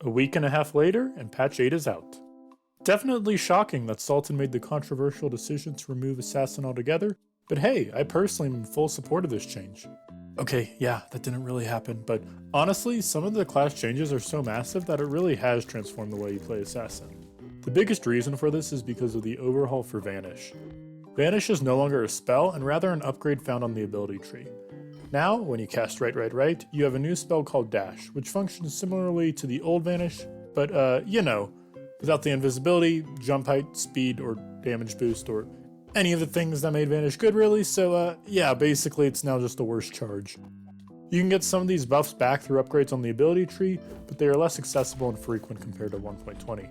A week and a half later, and patch 8 is out. Definitely shocking that Sultan made the controversial decision to remove Assassin altogether, but hey, I personally am in full support of this change. Okay, yeah, that didn't really happen, but honestly, some of the class changes are so massive that it really has transformed the way you play Assassin. The biggest reason for this is because of the overhaul for Vanish. Vanish is no longer a spell and rather an upgrade found on the ability tree. Now, when you cast right, you have a new spell called Dash, which functions similarly to the old Vanish, but without the invisibility, jump height, speed, or damage boost, or any of the things that made Vanish good really, so yeah, basically it's now just a worse charge. You can get some of these buffs back through upgrades on the ability tree, but they are less accessible and frequent compared to 1.20.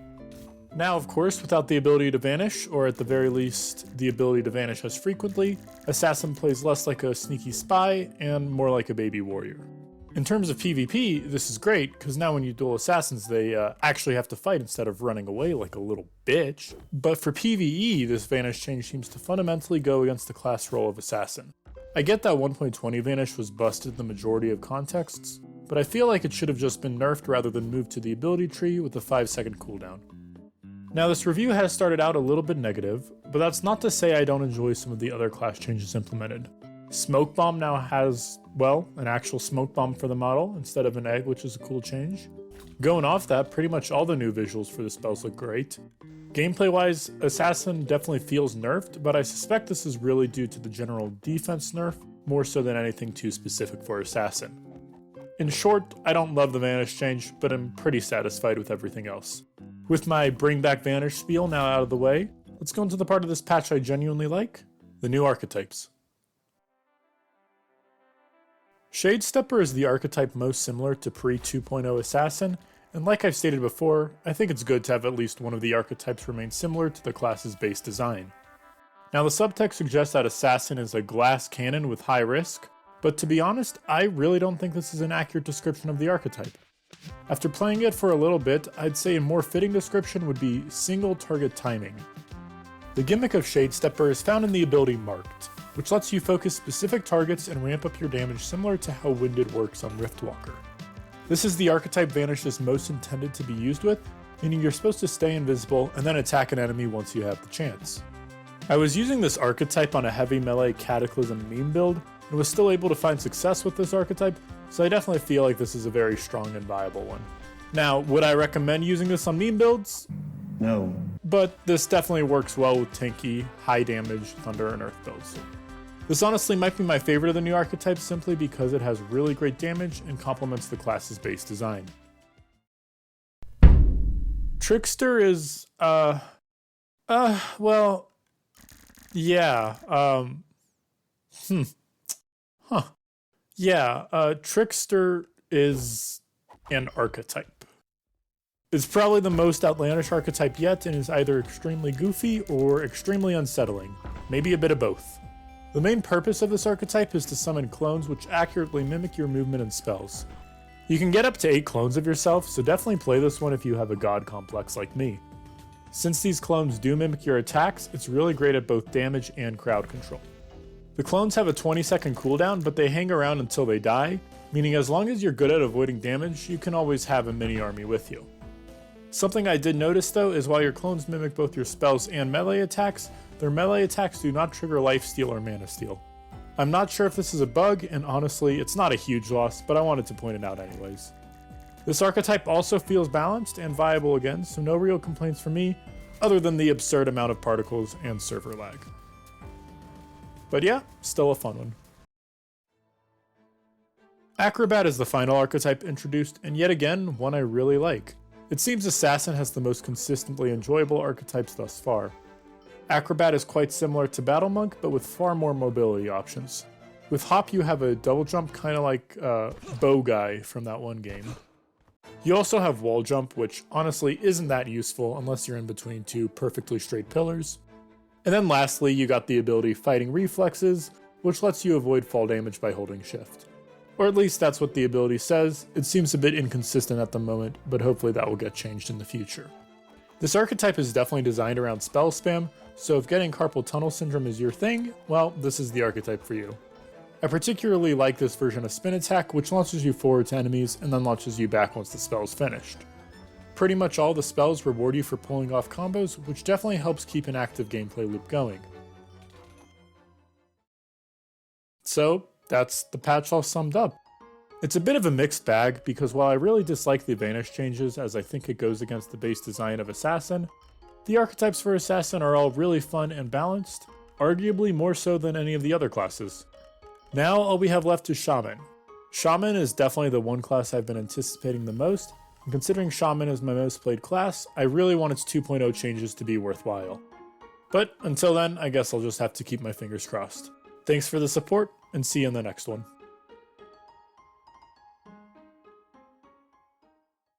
Now, of course, without the ability to vanish, or at the very least, the ability to vanish as frequently, Assassin plays less like a sneaky spy and more like a baby warrior. In terms of PvP, this is great, because now when you duel Assassins, they actually have to fight instead of running away like a little bitch. But for PvE, this Vanish change seems to fundamentally go against the class role of Assassin. I get that 1.20 Vanish was busted in the majority of contexts, but I feel like it should have just been nerfed rather than moved to the ability tree with a 5-second cooldown. Now, this review has started out a little bit negative, but that's not to say I don't enjoy some of the other class changes implemented. Smoke Bomb now has, well, an actual smoke bomb for the model instead of an egg, which is a cool change. Going off that, pretty much all the new visuals for the spells look great. Gameplay-wise, Assassin definitely feels nerfed, but I suspect this is really due to the general defense nerf, more so than anything too specific for Assassin. In short, I don't love the Vanish change, but I'm pretty satisfied with everything else. With my Bring Back Vanish spiel now out of the way, let's go into the part of this patch I genuinely like, the new archetypes. Shadestepper is the archetype most similar to pre-2.0 Assassin, and like I've stated before, I think it's good to have at least one of the archetypes remain similar to the class's base design. Now the subtext suggests that Assassin is a glass cannon with high risk, but to be honest, I really don't think this is an accurate description of the archetype. After playing it for a little bit, I'd say a more fitting description would be single target timing. The gimmick of Shadestepper is found in the ability Marked, which lets you focus specific targets and ramp up your damage similar to how Winded works on Riftwalker. This is the archetype Vanish is most intended to be used with, meaning you're supposed to stay invisible and then attack an enemy once you have the chance. I was using this archetype on a heavy melee Cataclysm meme build, and was still able to find success with this archetype, so I definitely feel like this is a very strong and viable one. Now, would I recommend using this on meme builds? No. But this definitely works well with tanky, high damage Thunder and Earth builds. This honestly might be my favorite of the new archetypes simply because it has really great damage and complements the class's base design. Trickster is, well, yeah, Trickster is an archetype. It's probably the most outlandish archetype yet and is either extremely goofy or extremely unsettling, maybe a bit of both. The main purpose of this archetype is to summon clones which accurately mimic your movement and spells. You can get up to 8 clones of yourself, so definitely play this one if you have a god complex like me. Since these clones do mimic your attacks, it's really great at both damage and crowd control. The clones have a 20-second cooldown, but they hang around until they die, meaning as long as you're good at avoiding damage, you can always have a mini army with you. Something I did notice though is while your clones mimic both your spells and melee attacks, their melee attacks do not trigger lifesteal or mana steal. I'm not sure if this is a bug, and honestly, it's not a huge loss, but I wanted to point it out anyways. This archetype also feels balanced and viable again, so no real complaints from me, other than the absurd amount of particles and server lag. But yeah, still a fun one. Acrobat is the final archetype introduced, and yet again, one I really like. It seems Assassin has the most consistently enjoyable archetypes thus far. Acrobat is quite similar to Battle Monk, but with far more mobility options. With Hop you have a double jump kinda like Bow Guy from that one game. You also have wall jump, which honestly isn't that useful unless you're in between 2 perfectly straight pillars. And then lastly, you got the ability Fighting Reflexes, which lets you avoid fall damage by holding shift. Or at least that's what the ability says. It seems a bit inconsistent at the moment, but hopefully that will get changed in the future. This archetype is definitely designed around spell spam, so if getting carpal tunnel syndrome is your thing, well, this is the archetype for you. I particularly like this version of Spin Attack, which launches you forward to enemies and then launches you back once the spell is finished. pretty much all the spells reward you for pulling off combos, which definitely helps keep an active gameplay loop going. So, that's the patch all summed up. It's a bit of a mixed bag, because while I really dislike the Vanish changes as I think it goes against the base design of Assassin, the archetypes for Assassin are all really fun and balanced, arguably more so than any of the other classes. Now all we have left is Shaman. Shaman is definitely the one class I've been anticipating the most, and considering Shaman is my most played class, I really want its 2.0 changes to be worthwhile. But until then, I guess I'll just have to keep my fingers crossed. Thanks for the support, and see you in the next one.